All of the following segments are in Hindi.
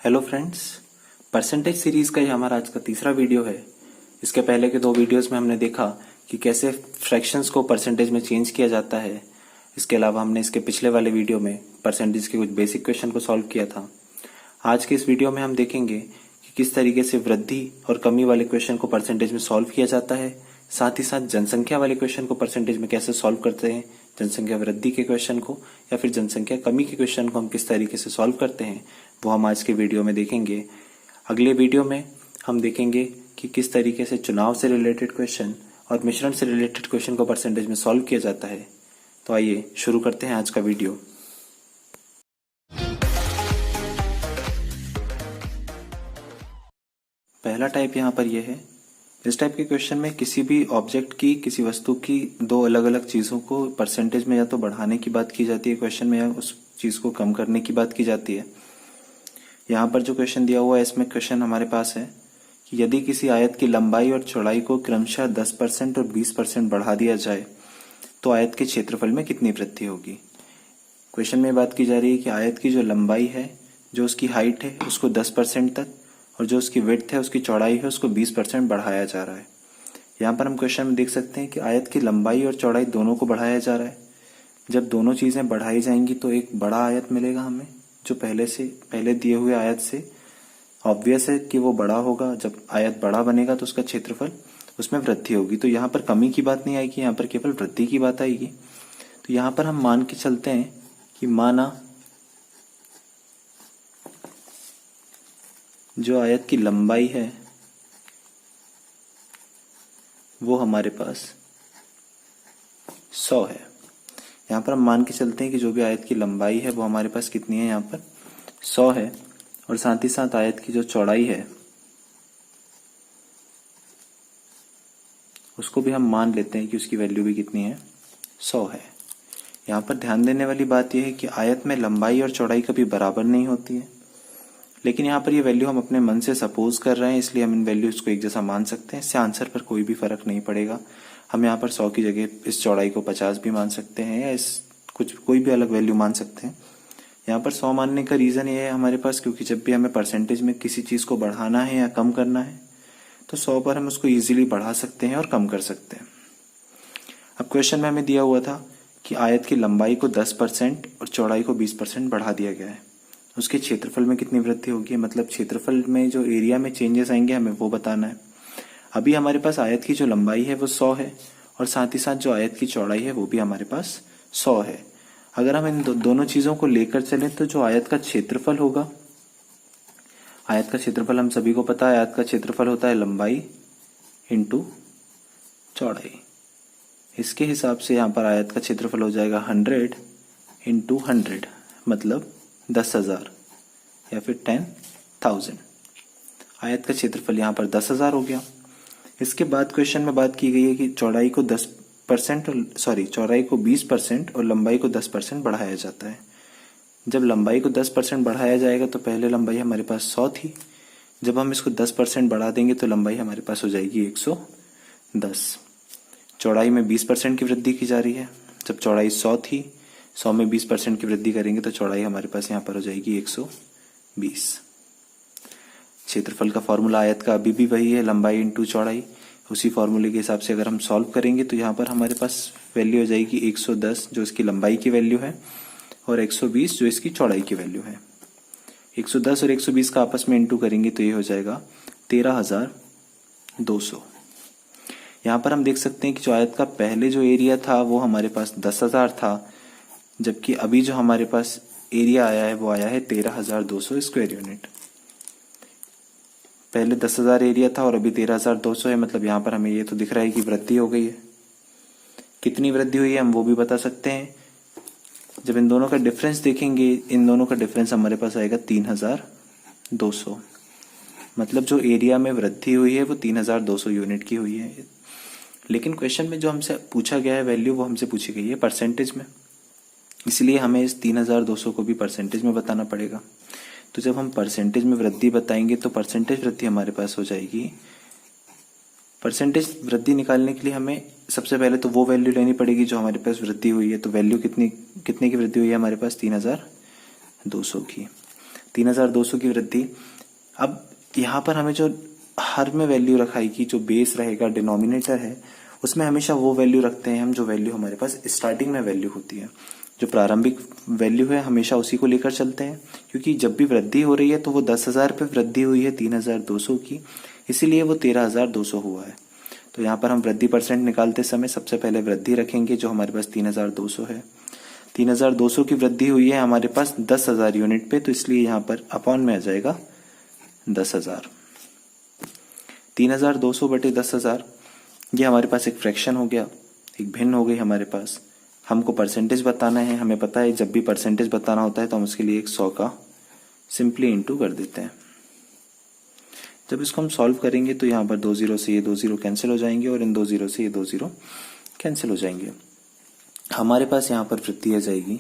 हेलो फ्रेंड्स, परसेंटेज सीरीज का ये हमारा आज का तीसरा वीडियो है। इसके पहले के दो वीडियोस में हमने देखा कि कैसे फ्रैक्शंस को परसेंटेज में चेंज किया जाता है। इसके अलावा हमने इसके पिछले वाले वीडियो में परसेंटेज के कुछ बेसिक क्वेश्चन को सॉल्व किया था। आज के इस वीडियो में हम देखेंगे कि किस तरीके से वृद्धि और कमी वाले क्वेश्चन को परसेंटेज में सॉल्व किया जाता है, साथ ही साथ जनसंख्या वाले क्वेश्चन को परसेंटेज में कैसे सॉल्व करते हैं, जनसंख्या वृद्धि के क्वेश्चन को या फिर जनसंख्या कमी के क्वेश्चन को हम किस तरीके से सॉल्व करते हैं, वो हम आज के वीडियो में देखेंगे। अगले वीडियो में हम देखेंगे कि किस तरीके से चुनाव से रिलेटेड क्वेश्चन और मिश्रण से रिलेटेड क्वेश्चन को परसेंटेज में सॉल्व किया जाता है। तो आइए शुरू करते हैं आज का वीडियो। पहला टाइप यहाँ पर यह है। इस टाइप के क्वेश्चन में किसी भी ऑब्जेक्ट की, किसी वस्तु की दो अलग अलग चीजों को परसेंटेज में या तो बढ़ाने की बात की जाती है क्वेश्चन में, या उस चीज को कम करने की बात की जाती है। यहाँ पर जो क्वेश्चन दिया हुआ है, इसमें क्वेश्चन हमारे पास है कि यदि किसी आयत की लंबाई और चौड़ाई को क्रमशः 10% और 20% बढ़ा दिया जाए तो आयत के क्षेत्रफल में कितनी वृद्धि होगी। क्वेश्चन में बात की जा रही है कि आयत की जो लंबाई है, जो उसकी हाइट है, उसको 10% तक, और जो उसकी विड्थ है, उसकी चौड़ाई है, उसको 20% बढ़ाया जा रहा है। यहाँ पर हम क्वेश्चन में देख सकते हैं कि आयत की लंबाई और चौड़ाई दोनों को बढ़ाया जा रहा है। जब दोनों चीजें बढ़ाई जाएंगी तो एक बड़ा आयत मिलेगा हमें, जो पहले दिए हुए आयत से ऑब्वियस है कि वो बड़ा होगा। जब आयत बड़ा बनेगा तो उसका क्षेत्रफल, उसमें वृद्धि होगी। तो यहाँ पर कमी की बात नहीं आएगी, यहाँ पर केवल वृद्धि की बात आएगी। तो यहाँ पर हम मान के चलते हैं कि माना जो आयत की लंबाई है वो हमारे पास 100 है। यहाँ पर हम मान के चलते हैं कि जो भी आयत की लंबाई है वो हमारे पास कितनी है, यहाँ पर 100 है। और साथ ही साथ आयत की जो चौड़ाई है उसको भी हम मान लेते हैं कि उसकी वैल्यू भी कितनी है, 100 है। यहाँ पर ध्यान देने वाली बात यह है कि आयत में लंबाई और चौड़ाई कभी बराबर नहीं होती है, लेकिन यहाँ पर ये वैल्यू हम अपने मन से सपोज कर रहे हैं, इसलिए हम इन वैल्यूज को एक जैसा मान सकते हैं। इससे आंसर पर कोई भी फर्क नहीं पड़ेगा। हम यहाँ पर 100 की जगह इस चौड़ाई को 50 भी मान सकते हैं, या इस कोई भी अलग वैल्यू मान सकते हैं। यहाँ पर 100 मानने का रीजन ये है हमारे पास, क्योंकि जब भी हमें परसेंटेज में किसी चीज को बढ़ाना है या कम करना है तो 100 पर हम उसको इजीली बढ़ा सकते हैं और कम कर सकते हैं। अब क्वेश्चन में हमें दिया हुआ था कि आयत की लंबाई को 10% और चौड़ाई को 20% बढ़ा दिया गया है, उसके क्षेत्रफल में कितनी वृद्धि होगी, मतलब क्षेत्रफल में जो एरिया में चेंजेस आएंगे हमें वो बताना है। अभी हमारे पास आयत की जो लंबाई है वो 100 है, और साथ ही साथ जो आयत की चौड़ाई है वो भी हमारे पास 100 है। अगर हम इन दोनों चीजों को लेकर चलें तो जो आयत का क्षेत्रफल होगा, आयत का क्षेत्रफल हम सभी को पता है, आयत का क्षेत्रफल होता है लंबाई इंटू चौड़ाई। इसके हिसाब से यहाँ पर आयत का क्षेत्रफल हो जाएगा 100 इंटू 100, मतलब 10,000 या फिर 10,000। आयत का क्षेत्रफल यहाँ पर 10,000 हो गया। इसके बाद क्वेश्चन में बात की गई है कि चौड़ाई को 20% और लंबाई को 10% बढ़ाया जाता है। जब लंबाई को 10% बढ़ाया जाएगा तो पहले लंबाई हमारे पास 100 थी, जब हम इसको 10% बढ़ा देंगे तो लंबाई हमारे पास हो जाएगी 110। चौड़ाई में 20% की वृद्धि की जा रही है। जब चौड़ाई 100 थी, 100 में 20% की वृद्धि करेंगे तो चौड़ाई हमारे पास यहाँ पर हो जाएगी 120। क्षेत्रफल का फॉर्मूला आयत का अभी भी वही है, लंबाई इंटू चौड़ाई। उसी फॉर्मूले के हिसाब से अगर हम सॉल्व करेंगे तो यहाँ पर हमारे पास वैल्यू हो जाएगी 110 जो इसकी लंबाई की वैल्यू है, और 120 जो इसकी चौड़ाई की वैल्यू है। 110 और 120 का आपस में इंटू करेंगे तो ये हो जाएगा 13,200। यहाँ पर हम देख सकते हैं कि जो आयत का पहले जो एरिया था वो हमारे पास 10,000 था, जबकि अभी जो हमारे पास एरिया आया है वो आया है 13,200 स्क्वायर यूनिट। पहले 10,000 एरिया था और अभी 13,200 है, मतलब यहाँ पर हमें ये तो दिख रहा है कि वृद्धि हो गई है। कितनी वृद्धि हुई है हम वो भी बता सकते हैं। जब इन दोनों का डिफरेंस देखेंगे, इन दोनों का डिफरेंस हमारे पास आएगा 3,200, मतलब जो एरिया में वृद्धि हुई है वो 3,200 यूनिट की हुई है। लेकिन क्वेश्चन में जो हमसे पूछा गया है वैल्यू, वो हमसे पूछी गई है परसेंटेज में, इसलिए हमें इस 3,200 को भी परसेंटेज में बताना पड़ेगा। तो जब हम परसेंटेज में वृद्धि बताएंगे तो परसेंटेज वृद्धि हमारे पास हो जाएगी। परसेंटेज वृद्धि निकालने के लिए हमें सबसे पहले तो वो वैल्यू लेनी पड़ेगी जो हमारे पास वृद्धि हुई है। तो वैल्यू कितने की वृद्धि हुई है हमारे पास, 3,200 की। 3200 की वृद्धि। अब यहाँ पर हमें जो हर में वैल्यू रखाएगी, जो बेस रहेगा, डिनोमिनेटर है, उसमें हमेशा वो वैल्यू रखते हैं हम जो वैल्यू हमारे पास स्टार्टिंग में वैल्यू होती है। जो प्रारंभिक वैल्यू है हमेशा उसी को लेकर चलते हैं, क्योंकि जब भी वृद्धि हो रही है तो वो 10,000 पे वृद्धि हुई है 3,200 की, इसीलिए वो 13,200 हुआ है। तो यहाँ पर हम वृद्धि परसेंट निकालते समय सबसे पहले वृद्धि रखेंगे जो हमारे पास 3,200 है। 3,200 की वृद्धि हुई है हमारे पास 10,000 यूनिट पे, तो इसलिए यहाँ पर अपॉन में आ जाएगा 10,000। 3,200 बटे 10,000, ये हमारे पास एक फ्रैक्शन हो गया, एक भिन्न हो गई हमारे पास। हमको परसेंटेज बताना है, हमें पता है जब भी परसेंटेज बताना होता है तो हम उसके लिए एक 100 का सिंपली इंटू कर देते हैं। जब इसको हम सॉल्व करेंगे तो यहाँ पर 2 0 से ये 2 0 कैंसिल हो जाएंगे और इन 2 0 से ये 2 0 कैंसिल हो जाएंगे। हमारे पास यहाँ पर वृद्धि आ जाएगी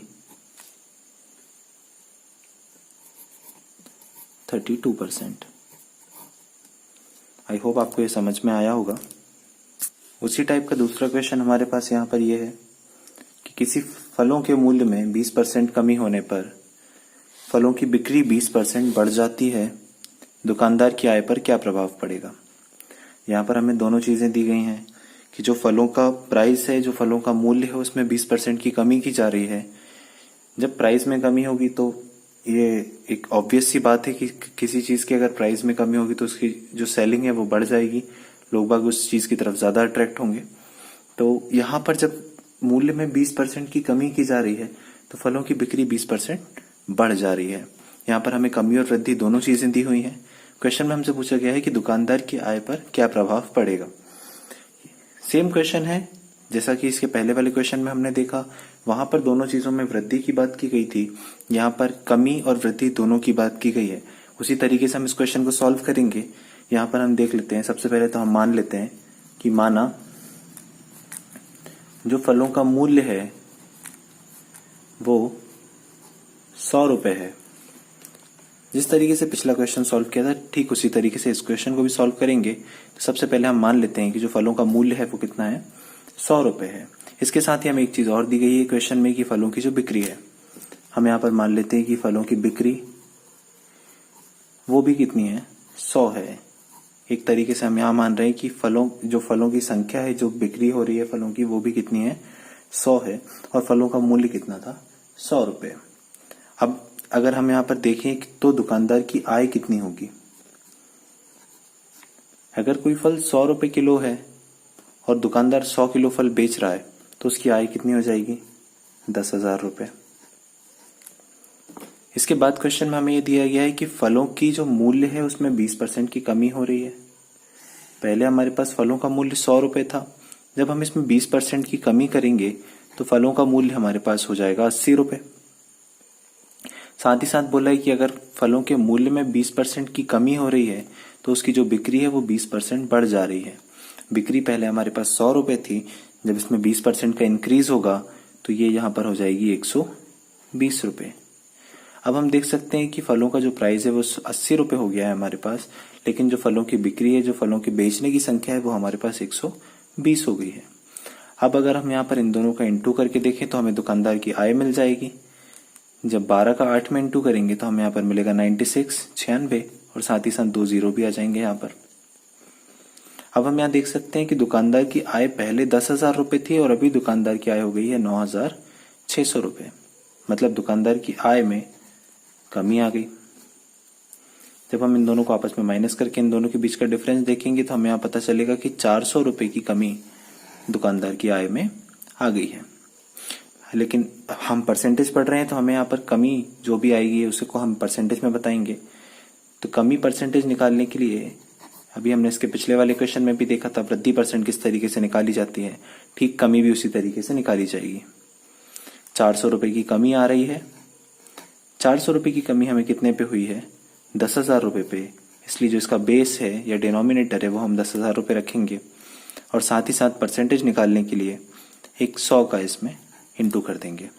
32%। आई होप आपको ये समझ में आया होगा। उसी टाइप का दूसरा क्वेश्चन हमारे पास यहाँ पर ये है कि किसी फलों के मूल्य में 20% कमी होने पर फलों की बिक्री 20% बढ़ जाती है, दुकानदार की आय पर क्या प्रभाव पड़ेगा। यहाँ पर हमें दोनों चीजें दी गई हैं कि जो फलों का प्राइस है, जो फलों का मूल्य है, उसमें 20% की कमी की जा रही है। जब प्राइस में कमी होगी तो ये एक ऑब्वियस सी बात है कि किसी चीज की अगर प्राइस में कमी होगी तो उसकी जो सेलिंग है वो बढ़ जाएगी, लोग बाग उस चीज की तरफ ज्यादा अट्रैक्ट होंगे। तो यहाँ पर जब मूल्य में 20% की कमी की जा रही है तो फलों की बिक्री 20% बढ़ जा रही है। यहाँ पर हमें कमी और वृद्धि दोनों चीजें दी हुई हैं। क्वेश्चन में हमसे पूछा गया है कि दुकानदार की आय पर क्या प्रभाव पड़ेगा। सेम क्वेश्चन है जैसा कि इसके पहले वाले क्वेश्चन में हमने देखा, वहां पर दोनों चीजों में वृद्धि की बात की गई थी, यहाँ पर कमी और वृद्धि दोनों की बात की गई है। उसी तरीके से हम इस क्वेश्चन को सॉल्व करेंगे। यहाँ पर हम देख लेते हैं, सबसे पहले तो हम मान लेते हैं कि माना जो फलों का मूल्य है वो 100 रुपए है। जिस तरीके से पिछला क्वेश्चन सॉल्व किया था ठीक उसी तरीके से इस क्वेश्चन को भी सॉल्व करेंगे। तो सबसे पहले हम मान लेते हैं कि जो फलों का मूल्य है वो कितना है, 100 रुपए है। इसके साथ ही हमें एक चीज और दी गई है क्वेश्चन में कि फलों की जो बिक्री है, हम यहाँ पर मान लेते हैं कि फलों की बिक्री वो भी कितनी है, 100 है। एक तरीके से हम यहाँ मान रहे हैं कि फलों की संख्या है, जो बिक्री हो रही है फलों की, वो भी कितनी है, 100 है। और फलों का मूल्य कितना था, 100 रुपए। अब अगर हम यहाँ पर देखें तो दुकानदार की आय कितनी होगी। अगर कोई फल 100 रुपए किलो है और दुकानदार 100 किलो फल बेच रहा है तो उसकी आय कितनी हो जाएगी, 10,000 रुपए। इसके बाद क्वेश्चन में हमें यह दिया गया है कि फलों की जो मूल्य है उसमें 20% की कमी हो रही है। पहले हमारे पास फलों का मूल्य 100 रुपए था, जब हम इसमें 20% की कमी करेंगे तो फलों का मूल्य हमारे पास हो जाएगा 80 रुपए। साथ ही साथ बोला है कि अगर फलों के मूल्य में 20% की कमी हो रही है तो उसकी जो बिक्री है वो 20% बढ़ जा रही है। बिक्री पहले हमारे पास 100 रुपए थी, जब इसमें 20% का इंक्रीज होगा तो ये यहाँ पर हो जाएगी 120 रुपए। अब हम देख सकते हैं कि फलों का जो प्राइस है वो 80 रुपए हो गया है हमारे पास, लेकिन जो फलों की बिक्री है, जो फलों के बेचने की संख्या है वो हमारे पास 120 हो गई है। अब अगर हम यहाँ पर इन दोनों का इंटू करके देखें तो हमें दुकानदार की आय मिल जाएगी। जब 12 का 8 में इंटू करेंगे तो हमें यहाँ पर मिलेगा 96 और साथ ही साथ 2 0 भी आ जाएंगे यहाँ पर। अब हम यहाँ देख सकते हैं कि दुकानदार की आय पहले 10,000 रुपए थी और अभी दुकानदार की आय हो गई है 9,600 रुपए। मतलब दुकानदार की आय में कमी आ गई। जब हम इन दोनों को आपस में माइनस करके इन दोनों के बीच का डिफरेंस देखेंगे तो हमें यहाँ पता चलेगा कि 400 रुपए की कमी दुकानदार की आय में आ गई है। लेकिन हम परसेंटेज पढ़ रहे हैं तो हमें यहाँ पर कमी जो भी आएगी उसको हम परसेंटेज में बताएंगे। तो कमी परसेंटेज निकालने के लिए अभी हमने इसके पिछले वाले क्वेश्चन में भी देखा था वृद्धि परसेंट किस तरीके से निकाली जाती है, ठीक कमी भी उसी तरीके से निकाली जाएगी। 400 रुपए की कमी आ रही है। 400 रुपए की कमी हमें कितने पे हुई है, 10,000 रुपए पे, इसलिए जो इसका बेस है या डिनोमिनेटर है वो हम 10,000 रुपए रखेंगे और साथ ही साथ परसेंटेज निकालने के लिए एक 100 का इसमें इंटू कर देंगे।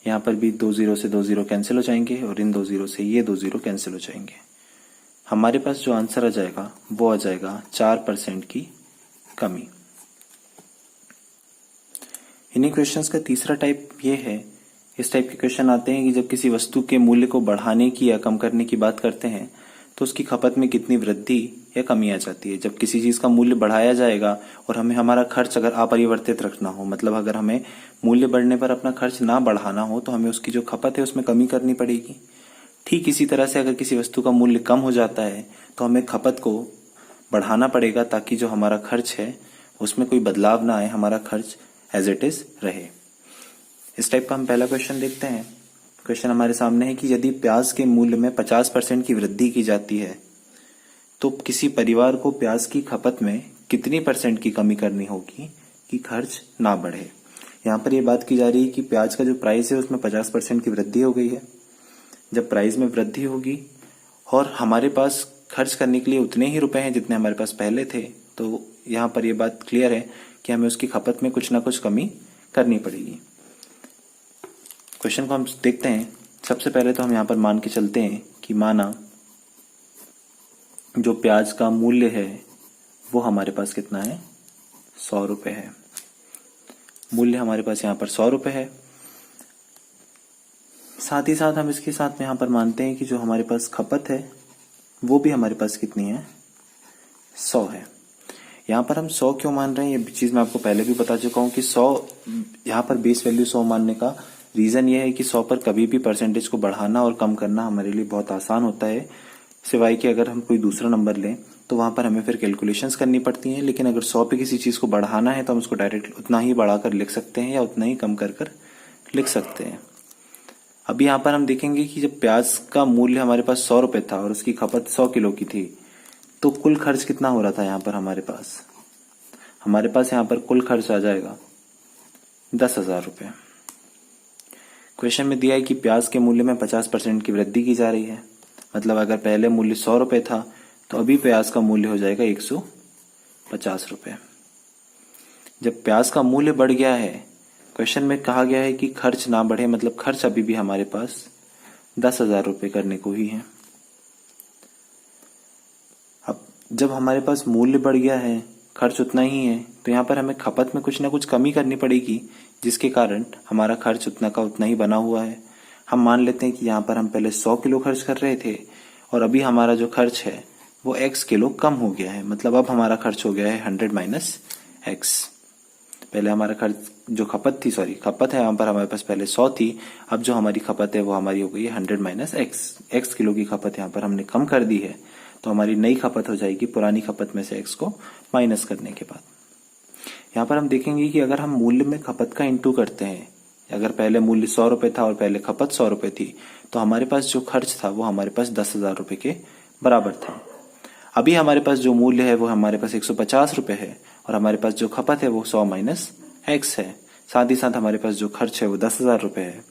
यहाँ पर भी 2 0 से 2 0 कैंसिल हो जाएंगे और इन 2 0 से ये 2 0 कैंसिल हो जाएंगे। हमारे पास जो आंसर आ जाएगा वो आ जाएगा 4% की कमी। इन्हीं क्वेश्चंस का तीसरा टाइप ये है, इस टाइप के क्वेश्चन आते हैं कि जब किसी वस्तु के मूल्य को बढ़ाने की या कम करने की बात करते हैं तो उसकी खपत में कितनी वृद्धि या कमी आ जाती है। जब किसी चीज का मूल्य बढ़ाया जाएगा और हमें हमारा खर्च अगर अपरिवर्तित रखना हो, मतलब अगर हमें मूल्य बढ़ने पर अपना खर्च ना बढ़ाना हो तो हमें उसकी जो खपत है उसमें कमी करनी पड़ेगी। ठीक इसी तरह से अगर किसी वस्तु का मूल्य कम हो जाता है तो हमें खपत को बढ़ाना पड़ेगा ताकि जो हमारा खर्च है उसमें कोई बदलाव ना आए, हमारा खर्च एज इट इज रहे। इस टाइप का हम पहला क्वेश्चन देखते हैं। क्वेश्चन हमारे सामने है कि यदि प्याज के मूल्य में 50% की वृद्धि की जाती है तो किसी परिवार को प्याज की खपत में कितनी % की कमी करनी होगी कि खर्च ना बढ़े। यहाँ पर यह बात की जा रही है कि प्याज का जो प्राइस है उसमें 50% की वृद्धि हो गई है। जब प्राइस में वृद्धि होगी और हमारे पास खर्च करने के लिए उतने ही रुपए हैं जितने हमारे पास पहले थे, तो यहाँ पर यह बात क्लियर है कि हमें उसकी खपत में कुछ ना कुछ कमी करनी पड़ेगी। क्वेश्चन को हम देखते हैं। सबसे पहले तो हम यहाँ पर मान के चलते हैं कि माना जो प्याज का मूल्य है वो हमारे पास कितना है, 100 रुपए है। मूल्य हमारे पास यहाँ पर 100 रुपए है। साथ ही साथ हम इसके साथ में यहाँ पर मानते हैं कि जो हमारे पास खपत है वो भी हमारे पास कितनी है, 100 है। यहाँ पर हम 100 क्यों मान रहे हैं ये चीज मैं आपको पहले भी बता चुका हूँ कि 100 यहाँ पर बेस वैल्यू 100 मानने का रीजन ये है कि 100 पर कभी भी परसेंटेज को बढ़ाना और कम करना हमारे लिए बहुत आसान होता है, सिवाय कि अगर हम कोई दूसरा नंबर लें तो वहां पर हमें फिर कैलकुलेशंस करनी पड़ती हैं। लेकिन अगर 100 पे किसी चीज को बढ़ाना है तो हम उसको डायरेक्ट उतना ही बढ़ाकर लिख सकते हैं या उतना ही कम कर कर लिख सकते हैं। अभी यहाँ पर हम देखेंगे कि जब प्याज का मूल्य हमारे पास 100 रुपए था और उसकी खपत 100 किलो की थी तो कुल खर्च कितना हो रहा था। यहाँ पर हमारे पास यहाँ पर कुल खर्च आ जाएगा 10,000 रुपए। क्वेश्चन में दिया है कि प्याज के मूल्य में 50% की वृद्धि की जा रही है, मतलब अगर पहले मूल्य 100 रुपए था तो अभी प्याज का मूल्य हो जाएगा 150 रुपए। जब प्याज का मूल्य बढ़ गया है, क्वेश्चन में कहा गया है कि खर्च ना बढ़े, मतलब खर्च अभी भी हमारे पास 10,000 रुपए करने को ही है। अब जब हमारे पास मूल्य बढ़ गया है, खर्च उतना ही है, तो यहाँ पर हमें खपत में कुछ ना कुछ कमी करनी पड़ेगी जिसके कारण हमारा खर्च उतना का उतना ही बना हुआ है। हम मान लेते हैं कि यहाँ पर हम पहले 100 किलो खर्च कर रहे थे और अभी हमारा जो खर्च है वो x किलो कम हो गया है, मतलब अब हमारा खर्च हो गया है 100 माइनस x। पहले हमारा खर्च जो खपत है यहाँ पर हमारे पास पहले 100 थी, अब जो हमारी खपत है वो हमारी हो गई है 100 माइनस x किलो की खपत यहाँ पर हमने कम कर दी है, तो हमारी नई खपत हो जाएगी पुरानी खपत में से x को माइनस करने के बाद। यहाँ पर हम देखेंगे कि अगर हम मूल्य में खपत का इंटू करते हैं, अगर पहले मूल्य 100 रुपए था और पहले खपत 100 रुपए थी तो हमारे पास जो खर्च था वो हमारे पास 10,000 रुपए के बराबर था। अभी हमारे पास जो मूल्य है वो हमारे पास 150 रुपए है और हमारे पास जो खपत है वो 100 माइनस x है। साथ ही साथ हमारे पास जो खर्च है वो 10,000 रुपए है।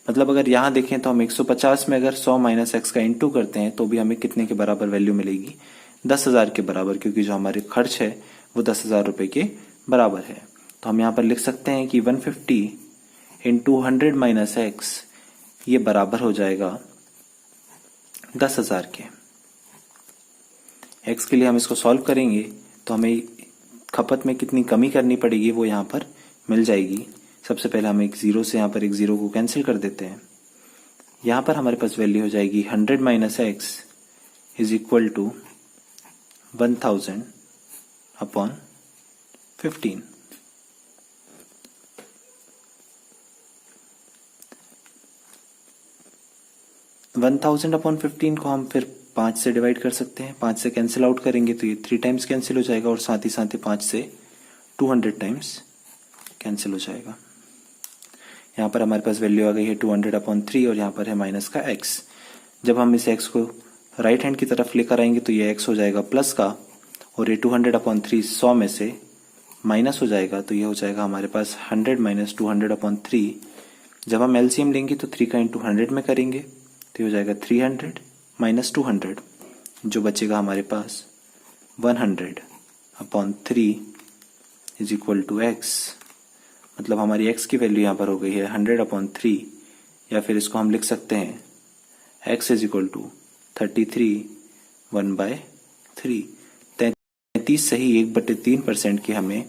मतलब अगर यहाँ देखें तो हम 150 में अगर 100 माइनस x का इंटू करते हैं तो भी हमें कितने के बराबर वैल्यू मिलेगी, 10,000 के बराबर, क्योंकि जो हमारे खर्च है वो 10,000 रुपए के बराबर है। तो हम यहाँ पर लिख सकते हैं कि 150 इंटू 100 माइनस x ये बराबर हो जाएगा 10,000 के। x के लिए हम इसको सॉल्व करेंगे तो हमें खपत में कितनी कमी करनी पड़ेगी वो यहाँ पर मिल जाएगी। सबसे पहले हम एक जीरो से यहाँ पर एक जीरो को कैंसिल कर देते हैं। यहाँ पर हमारे पास वैल्यू हो जाएगी 100 minus x is equal to 1000 upon 15। One 1000 upon 15 को हम फिर 5 से डिवाइड कर सकते हैं। 5 से कैंसिल आउट करेंगे तो ये 3 टाइम्स कैंसिल हो जाएगा और साथ ही 5 से 200 टाइम्स कैंसिल हो जाएगा। यहाँ पर हमारे पास वैल्यू आ गई है 200 अपॉन 3 और यहाँ पर है माइनस का x। जब हम इस x को राइट हैंड की तरफ लेकर आएंगे तो ये x हो जाएगा प्लस का और ये 200 अपॉन 3 100 में से माइनस हो जाएगा, तो ये हो जाएगा हमारे पास 100 माइनस 200 अपॉन 3। जब हम एलसीएम लेंगे तो 3 का इंटू 100 में करेंगे तो ये हो जाएगा 300 माइनस 200, जो बचेगा हमारे पास 100 upon 3 is equal to x। मतलब हमारी x की वैल्यू यहाँ पर हो गई है 100 अपॉन 3, या फिर इसको हम लिख सकते हैं x इज इक्वल टू 33 1/3। 33 सही 1/3% की हमें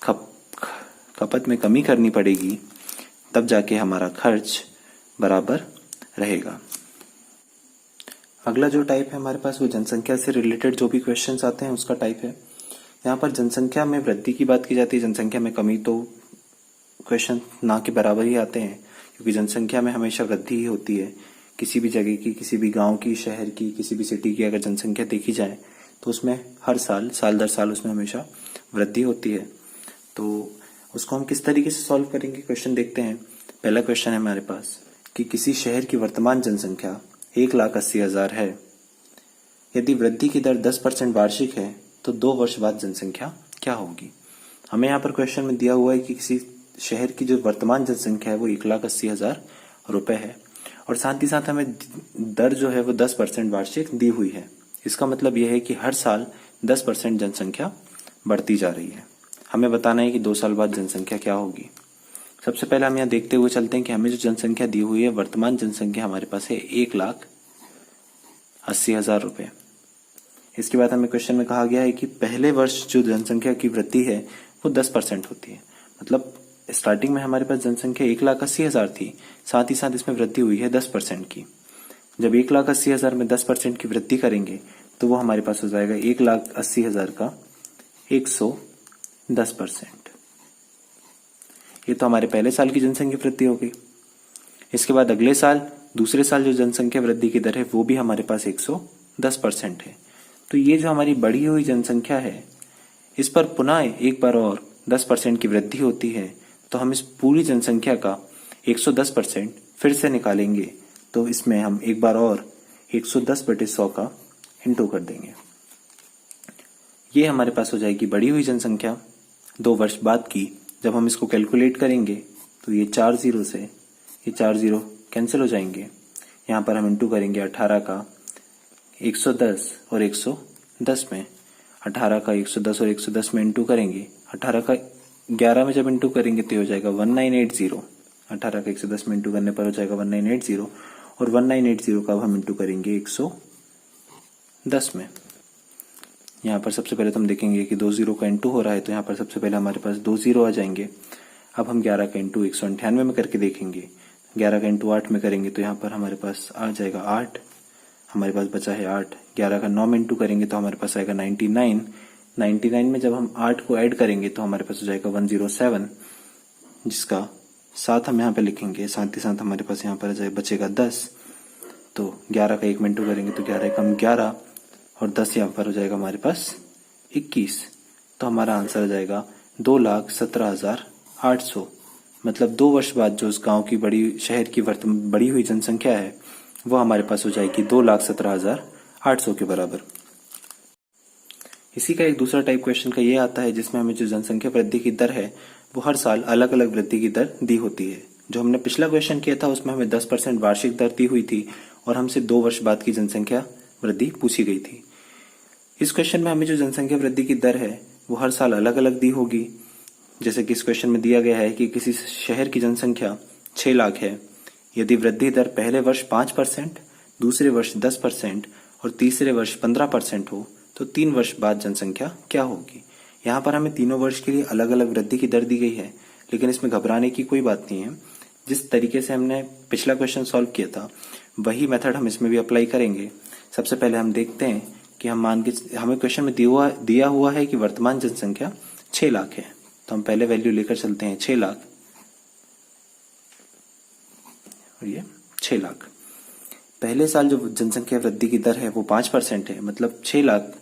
खपत में कमी करनी पड़ेगी, तब जाके हमारा खर्च बराबर रहेगा। अगला जो टाइप है हमारे पास वो जनसंख्या से रिलेटेड जो भी क्वेश्चंस आते हैं उसका टाइप है। यहाँ पर जनसंख्या में वृद्धि की बात की जाती है, जनसंख्या में कमी तो क्वेश्चन ना के बराबर ही आते हैं, क्योंकि जनसंख्या में हमेशा वृद्धि ही होती है। किसी भी जगह की, किसी भी गांव की, शहर की, किसी भी सिटी की अगर जनसंख्या देखी जाए तो उसमें हर साल दर साल उसमें हमेशा वृद्धि होती है। तो उसको हम किस तरीके से सॉल्व करेंगे, क्वेश्चन देखते हैं। पहला क्वेश्चन है हमारे पास कि किसी शहर की वर्तमान जनसंख्या 1,80,000 है। यदि वृद्धि की दर 10% वार्षिक है तो 2 वर्ष बाद जनसंख्या क्या होगी। हमें यहाँ पर क्वेश्चन में दिया हुआ है कि किसी शहर की जो वर्तमान जनसंख्या है वो 1,80,000 रुपए है, और साथ ही साथ हमें दर जो है वो 10% वार्षिक दी हुई है। इसका मतलब यह है कि हर साल 10% जनसंख्या बढ़ती जा रही है। हमें बताना है कि 2 साल बाद जनसंख्या क्या होगी। सबसे पहले हम यहाँ देखते हुए चलते हैं कि हमें जो जनसंख्या दी हुई है, वर्तमान जनसंख्या हमारे पास है 1,80,000 रुपए। इसके बाद हमें क्वेश्चन में कहा गया है कि पहले वर्ष जो जनसंख्या की वृद्धि है वो 10% होती है। मतलब स्टार्टिंग में हमारे पास जनसंख्या 1,80,000 थी, साथ ही साथ इसमें वृद्धि हुई है 10% की। जब 1,80,000 में 10% की वृद्धि करेंगे तो वो हमारे पास हो जाएगा 1,80,000 का 110%। ये तो हमारे पहले साल की जनसंख्या वृद्धि हो गई। इसके बाद अगले साल, दूसरे साल जो जनसंख्या वृद्धि की दर है वो भी हमारे पास 110% है। तो ये जो हमारी बढ़ी हुई जनसंख्या है, इस पर पुनः एक बार और 10% की वृद्धि होती है, तो हम इस पूरी जनसंख्या का 110% फिर से निकालेंगे। तो इसमें हम एक बार और 110/100 का इंटू कर देंगे। ये हमारे पास हो जाएगी बढ़ी हुई जनसंख्या 2 वर्ष बाद की। जब हम इसको कैलकुलेट करेंगे तो ये 4 जीरो से ये 4 जीरो कैंसिल हो जाएंगे। यहाँ पर हम इंटू करेंगे 18 का 110 और 110 में, 18 का 110 और 110 में इंटू करेंगे, 18 का 11 में जब इंटू करेंगे तो हो जाएगा 1980। 18 का 110 में इंटू करने पर हो जाएगा 1980, और 1980 का अब हम इंटू करेंगे 110 में। यहाँ पर सबसे पहले तो हम देखेंगे कि 2 जीरो का इंटू हो रहा है, तो यहाँ पर सबसे पहले हमारे पास 2 जीरो आ जाएंगे। अब हम 11 का इंटू 198 में करके देखेंगे, 11 का इंटू 8 में करेंगे तो यहाँ पर हमारे पास आ जाएगा 8, हमारे पास बचा है 8। 11 का 9 में इंटू करेंगे तो हमारे पास आएगा 99। 99 में जब हम 8 को ऐड करेंगे तो हमारे पास हो जाएगा 107, जिसका 7 हम यहाँ पे लिखेंगे। साथ ही साथ हमारे पास यहाँ पर बचेगा 10। तो 11 का 1 में इंटू करेंगे तो 11 कम 11 और 10 यहाँ पर हो जाएगा हमारे पास 21। तो हमारा आंसर हो जाएगा 2,17,800। मतलब 2 वर्ष बाद जो उस गांव की शहर की बढ़ी हुई जनसंख्या है वो हमारे पास हो जाएगी 2,17,800 के बराबर। इसी का एक दूसरा टाइप क्वेश्चन का ये आता है जिसमें हमें जो जनसंख्या वृद्धि की दर है वो हर साल अलग अलग वृद्धि की दर दी होती है। जो हमने पिछला क्वेश्चन किया था उसमें हमें 10% वार्षिक दर दी हुई थी और हमसे 2 वर्ष बाद की जनसंख्या वृद्धि पूछी गई थी। इस क्वेश्चन में हमें जो जनसंख्या वृद्धि की दर है वो हर साल अलग अलग दी होगी। जैसे कि इस क्वेश्चन में दिया गया है कि किसी शहर की जनसंख्या 6 लाख है। यदि वृद्धि दर पहले वर्ष 5%, दूसरे वर्ष 10% और तीसरे वर्ष 15% हो तो 3 वर्ष बाद जनसंख्या क्या होगी। यहाँ पर हमें तीनों वर्ष के लिए अलग अलग वृद्धि की दर दी गई है, लेकिन इसमें घबराने की कोई बात नहीं है। जिस तरीके से हमने पिछला क्वेश्चन सॉल्व किया था वही मेथड हम इसमें भी अप्लाई करेंगे। सबसे पहले हम देखते हैं कि हमें क्वेश्चन में दिया हुआ है कि वर्तमान जनसंख्या 6 लाख है, तो हम पहले वैल्यू लेकर चलते हैं 6 लाख, और ये 6 लाख। पहले साल जो जनसंख्या वृद्धि की दर है वो 5% है, मतलब 6 लाख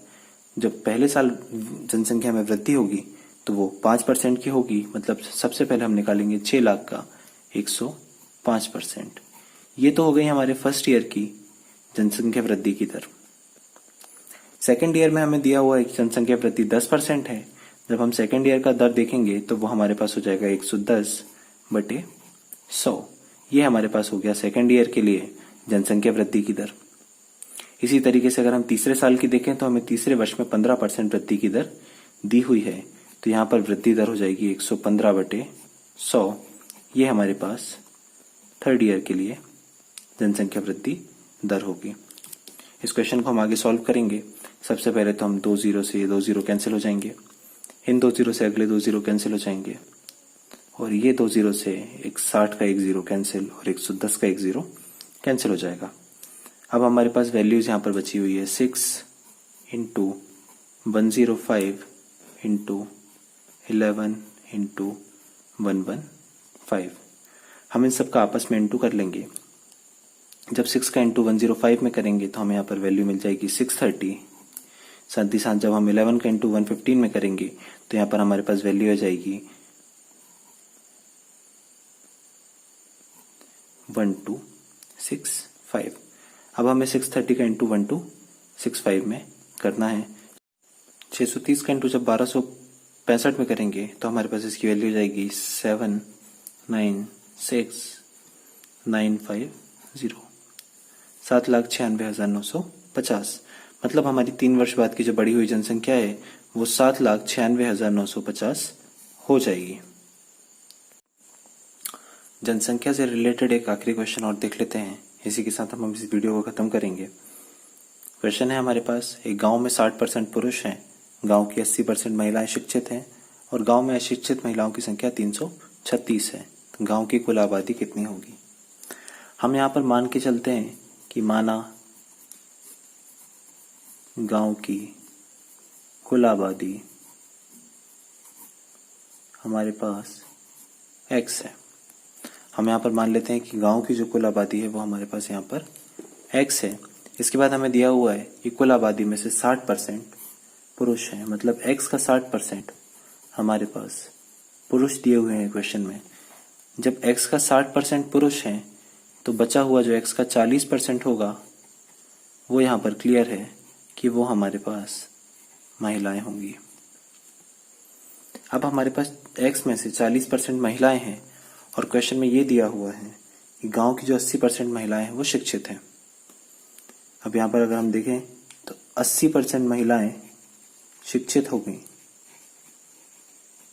जब पहले साल जनसंख्या में वृद्धि होगी तो वो 5% की होगी। मतलब सबसे पहले हम निकालेंगे 6 लाख का 105%। ये तो हो गई हमारे फर्स्ट ईयर की जनसंख्या वृद्धि की दर। सेकेंड ईयर में हमें दिया हुआ है कि जनसंख्या वृद्धि 10% है। जब हम सेकेंड ईयर का दर देखेंगे तो वो हमारे पास हो जाएगा 110/100। ये हमारे पास हो गया सेकेंड ईयर के लिए जनसंख्या वृद्धि की दर। इसी तरीके से अगर हम तीसरे साल की देखें तो हमें तीसरे वर्ष में 15% वृद्धि की दर दी हुई है, तो यहाँ पर वृद्धि दर हो जाएगी 115/100। ये हमारे पास थर्ड ईयर के लिए जनसंख्या वृद्धि दर होगी। इस क्वेश्चन को हम आगे सॉल्व करेंगे। सबसे पहले तो हम 2 जीरो से ये 2 जीरो कैंसिल हो जाएंगे, इन 2 जीरो से अगले 2 जीरो कैंसिल हो जाएंगे और ये 2 जीरो से एक 60 का 1 जीरो कैंसिल और 110 का 1 जीरो कैंसिल हो जाएगा। अब हमारे पास वैल्यूज यहाँ पर बची हुई है 6 इंटू 105 इंटू 11 इंटू 115। हम इन सब का आपस में इंटू कर लेंगे। जब 6 का इंटू 105 में करेंगे तो हमें यहाँ पर वैल्यू मिल जाएगी 630। साथ ही साथ जब हम 11 का इंटू 115 में करेंगे तो यहाँ पर हमारे पास वैल्यू आ जाएगी 1265। अब हमें 630 का इंटू 1265 में करना है। 630 का इंटू जब 1265 में करेंगे तो हमारे पास इसकी वैल्यू हो जाएगी 7,96,950, 7,96,950। मतलब हमारी 3 वर्ष बाद की जो बढ़ी हुई जनसंख्या है वो 7,96,950 हो जाएगी। जनसंख्या से रिलेटेड एक आखिरी क्वेश्चन और देख लेते हैं। इसी के साथ हम इस वीडियो को खत्म करेंगे। क्वेश्चन है हमारे पास, एक गांव में 60% पुरुष हैं, गांव की 80% महिलाएं शिक्षित हैं और गांव में अशिक्षित महिलाओं की संख्या 336 है। गांव की कुल आबादी कितनी होगी? हम यहाँ पर मान के चलते हैं कि माना गांव की कुल आबादी हमारे पास x है। हम यहाँ पर मान लेते हैं कि गांव की जो कुल आबादी है वो हमारे पास यहाँ पर x है। इसके बाद हमें दिया हुआ है कि कुल आबादी में से 60% पुरुष हैं, मतलब x का 60% हमारे पास पुरुष दिए हुए हैं क्वेश्चन में। जब x का 60% पुरुष हैं तो बचा हुआ जो x का 40% होगा वो यहाँ पर क्लियर है कि वो हमारे पास महिलाएं होंगी। अब हमारे पास x में से 40% महिलाएं हैं और क्वेश्चन में ये दिया हुआ है कि गांव की जो 80% महिलाएं हैं वो शिक्षित हैं। अब यहाँ पर अगर हम देखें तो 80% महिलाएं शिक्षित हो गई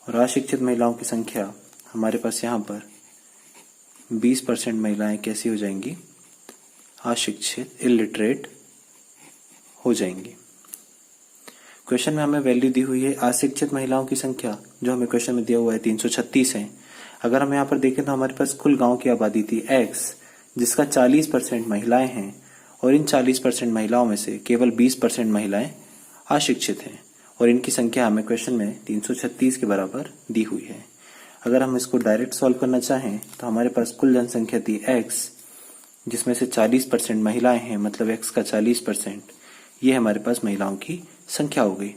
और अशिक्षित महिलाओं की संख्या हमारे पास यहाँ पर 20% महिलाएं कैसी हो जाएंगी? अशिक्षित, इलिटरेट हो जाएंगी। क्वेश्चन में हमें वैल्यू दी हुई है अशिक्षित महिलाओं की संख्या, जो हमें क्वेश्चन में दिया हुआ है 336 है। अगर हम यहाँ पर देखें तो हमारे पास कुल गांव की आबादी थी x, जिसका 40% महिलाएं हैं और इन 40% महिलाओं में से केवल 20% महिलाएं अशिक्षित हैं और इनकी संख्या हमें क्वेश्चन में 336 के बराबर दी हुई है। अगर हम इसको डायरेक्ट सॉल्व करना चाहें तो हमारे पास कुल जनसंख्या थी x, जिसमें से 40% महिलाएं हैं, मतलब x का 40%, ये हमारे पास महिलाओं की संख्या हो गई।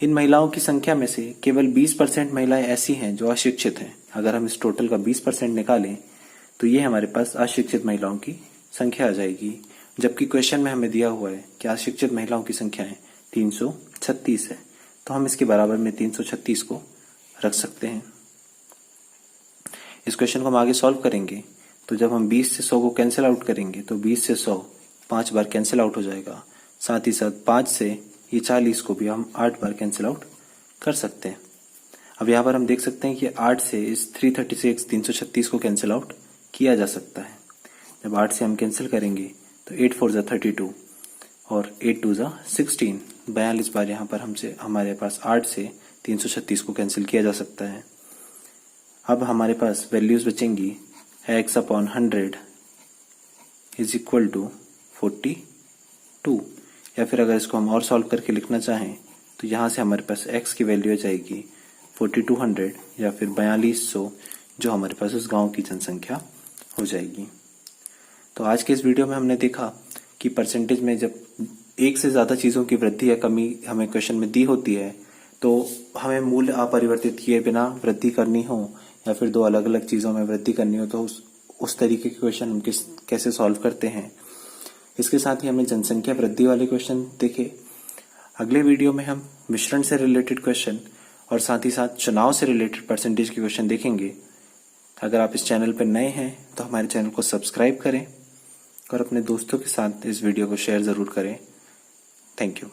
इन महिलाओं की संख्या में से केवल 20% महिलाएं ऐसी हैं जो अशिक्षित हैं। अगर हम इस टोटल का 20% निकालें तो ये हमारे पास अशिक्षित महिलाओं की संख्या आ जाएगी, जबकि क्वेश्चन में हमें दिया हुआ है कि अशिक्षित महिलाओं की संख्या है 336 है। तो हम इसके बराबर में 336 को रख सकते हैं। इस क्वेश्चन को हम आगे सॉल्व करेंगे तो जब हम 20 से 100 को कैंसिल आउट करेंगे तो 20 से 100 5 बार कैंसिल आउट हो जाएगा। साथ ही साथ 5 से ये 40 को भी हम 8 बार कैंसिल आउट कर सकते हैं। अब यहाँ पर हम देख सकते हैं कि 8 से इस 336 को कैंसिल आउट किया जा सकता है। जब 8 से हम कैंसिल करेंगे तो 8 4 = 32 और 8 2 = 16, 42 बार यहाँ पर हमारे पास 8 से 336 को कैंसिल किया जा सकता है। अब हमारे पास वैल्यूज बचेंगी x/100 = 42, या फिर अगर इसको हम और सॉल्व करके लिखना चाहें तो यहाँ से हमारे पास x की वैल्यू आ जाएगी 4200 या फिर 4200, जो हमारे पास उस गांव की जनसंख्या हो जाएगी। तो आज के इस वीडियो में हमने देखा कि परसेंटेज में जब एक से ज़्यादा चीज़ों की वृद्धि या कमी हमें क्वेश्चन में दी होती है तो हमें मूल्य अपरिवर्तित किए बिना वृद्धि करनी हो या फिर दो अलग अलग चीज़ों में वृद्धि करनी हो तो उस तरीके के क्वेश्चन हम कैसे सॉल्व करते हैं। इसके साथ ही हमने जनसंख्या वृद्धि वाले क्वेश्चन देखे। अगले वीडियो में हम मिश्रण से रिलेटेड क्वेश्चन और साथ ही साथ चुनाव से रिलेटेड परसेंटेज के क्वेश्चन देखेंगे। अगर आप इस चैनल पर नए हैं तो हमारे चैनल को सब्सक्राइब करें और अपने दोस्तों के साथ इस वीडियो को शेयर ज़रूर करें। Thank you.